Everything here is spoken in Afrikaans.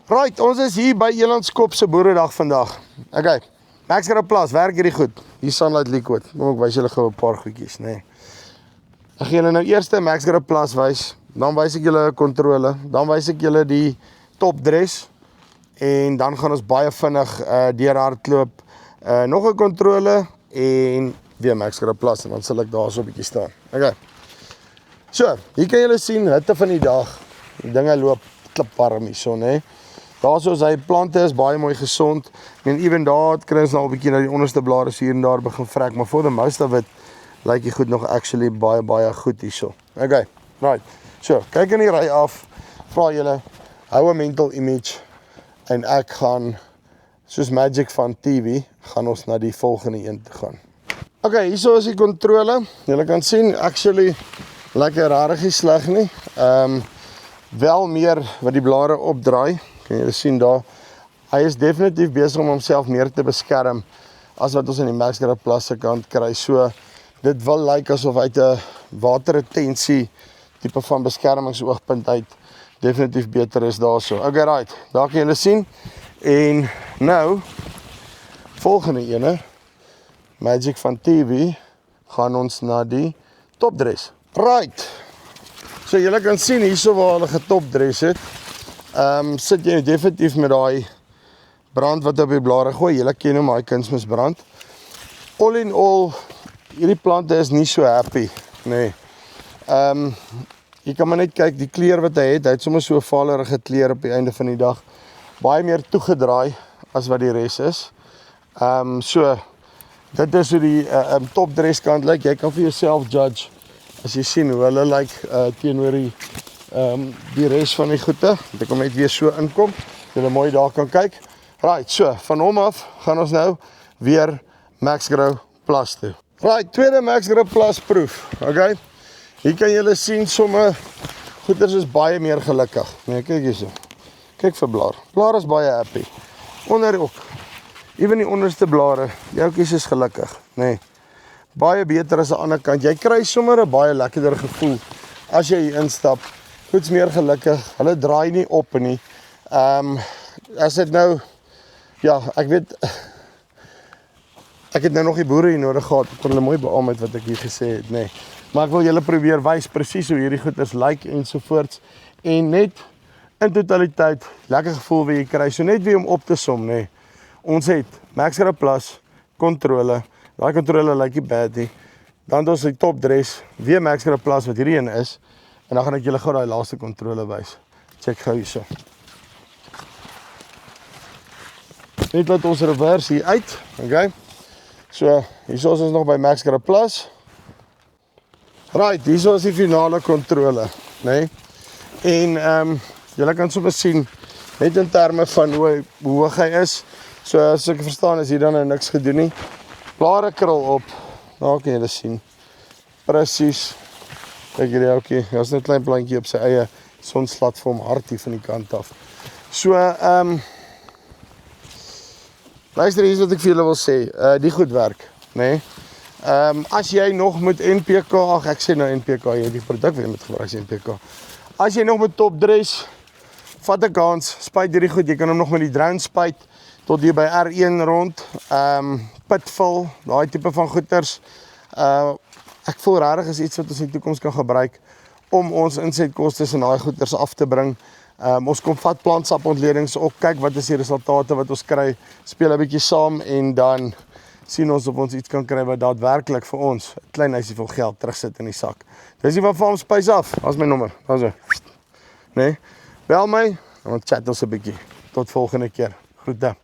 Right, ons is hier by Elandskop se boeredag vandag. Okay, Max Plaas, werk hierdie goed. Hier Sunlight Liquid. Kom ek wys julle gou 'n paar goedjies, nê. Ek gaan julle nou eers Max Plaas wys, dan wys ek julle 'n kontrole, dan wys ek julle die topdress en dan gaan ons baie vinnig deur hardloop, nog 'n kontrole en weer Max Plaas en dan sal ek daar so 'n bietjie staan. Okay. So, hier kan julle sien hitte van die dag. Die dinge loop klipwarm hierso, nê. Daar soos hy plante is baie mooi gesond. En ewen daar kry ons nou 'n bietjie na die onderste blare hier en daar begin vrek, maar for the most of it lyk die goed nog actually baie goed hierso. Okay, right. So, kyk in die ry af. Vra julle, hou 'n mental image en ek gaan soos magic van TV gaan ons na die volgende een toe gaan. Okay, hierso is die kontrole. Julle kan sien actually lekker rarigie sleg nie. Wel meer wat die blare opdraai. Kan julle sien daar. Hy is definitief besig om homself meer te beskerm as wat ons in die Max Plaas se kant kry. So dit wil lyk asof uit 'n waterretensie tipe van beskermingsoogpunt uit definitief beter is daarso. Okay, right. Daar kan julle sien. En nou volgende ene Magic van TV gaan ons na die topdress. Right. So julle kan sien hierso waar hulle getopdress het. Sit jy definitief met daai brand wat op die blare gooi. Julle ken hom, daai kunsmisbrand. All in all, hierdie plante is nie so happy, nee. Jy kan maar net kyk die kleur wat hy het sommer so 'n valerige kleur op die einde van die dag. Baie meer toegedraai as wat die res is. So dit is hoe die topdress kant lyk. Jy kan vir jouself judge as jy sien hoe hulle lyk teenoor die res van die goede. Ek kom net weer so inkom. Julle mooi daar kan kyk. Right, so van hom af gaan ons nou weer Max Plaas toe. Right, tweede Max Plaas proef. Okay. Hier kan julle sien somme goeders is baie meer gelukkig. Nee, kyk hierso. Kyk vir blaar. Blaar is baie happy. Onder ook. Ewen die onderste blare, joukies is gelukkig, nee. Baie beter as aan die ander kant. Jy kry sommer 'n baie lekkerder gevoel as jy hier instap. Goed's meer gelukkig. Hulle draai nie op nie. As dit nou ja, ek weet ek het nou nog die boere hier nodig gehad. Ek kon hulle mooi beamoed met wat ek hier gesê het, nee. Maar ek wil julle probeer wys presies hoe hierdie goeders lyk ensovoorts en net in totaliteit lekker gevoel wat jy kry. So net weer om op te som, nee. Ons het Max Plaas kontrole. Daai kontrole lyk nie bad nie. Dan het ons die topdress, weer Max Plaas wat hierdie een is. En dan gaan ek julle gou daai laaste kontrole wys. Check gou hierso. Net laat ons reverse hier uit, okay? So, hierso is ons nog by Max Plaas. Right, hierso is die finale kontrole, né? En julle kan sommer sien net in terme van hoe hoog hy is. So as ek verstaan is hier dan nou niks gedoen nie. Blare krul op. Daar kan julle sien. Presies. Kyk hierdie ouetjie. Daar's net 'n klein plantjie op sy eie sonslat vir hom hartie van die kant af. So luister hier wat ek vir julle wil sê. Die goed werk, né? As jy nog met NPK, ek sê nou NPK, jy die produk weer met gebruik NPK. As jy nog met topdress, vat 'n kans, spuit hierdie goed. Jy kan hom nog met die drone spuit tot hier by R1 rond, pitvul, daai tipe van goeders. Ek voel regtig is iets wat ons in die toekoms kan gebruik om ons insetkostes en daai goeders af te bring. Ons kom vat plantsapontledings op, kyk wat is die resultate wat ons kry, speel 'n bietjie saam en dan sien ons of ons iets kan kry wat daadwerklik vir ons 'n klein huisie vol geld terugsit in die sak. Dis die van Farm Spice af. Daar's my nommer. Daarso. Nee. Bel my en ons chat ons 'n bietjie. Tot volgende keer. Groete.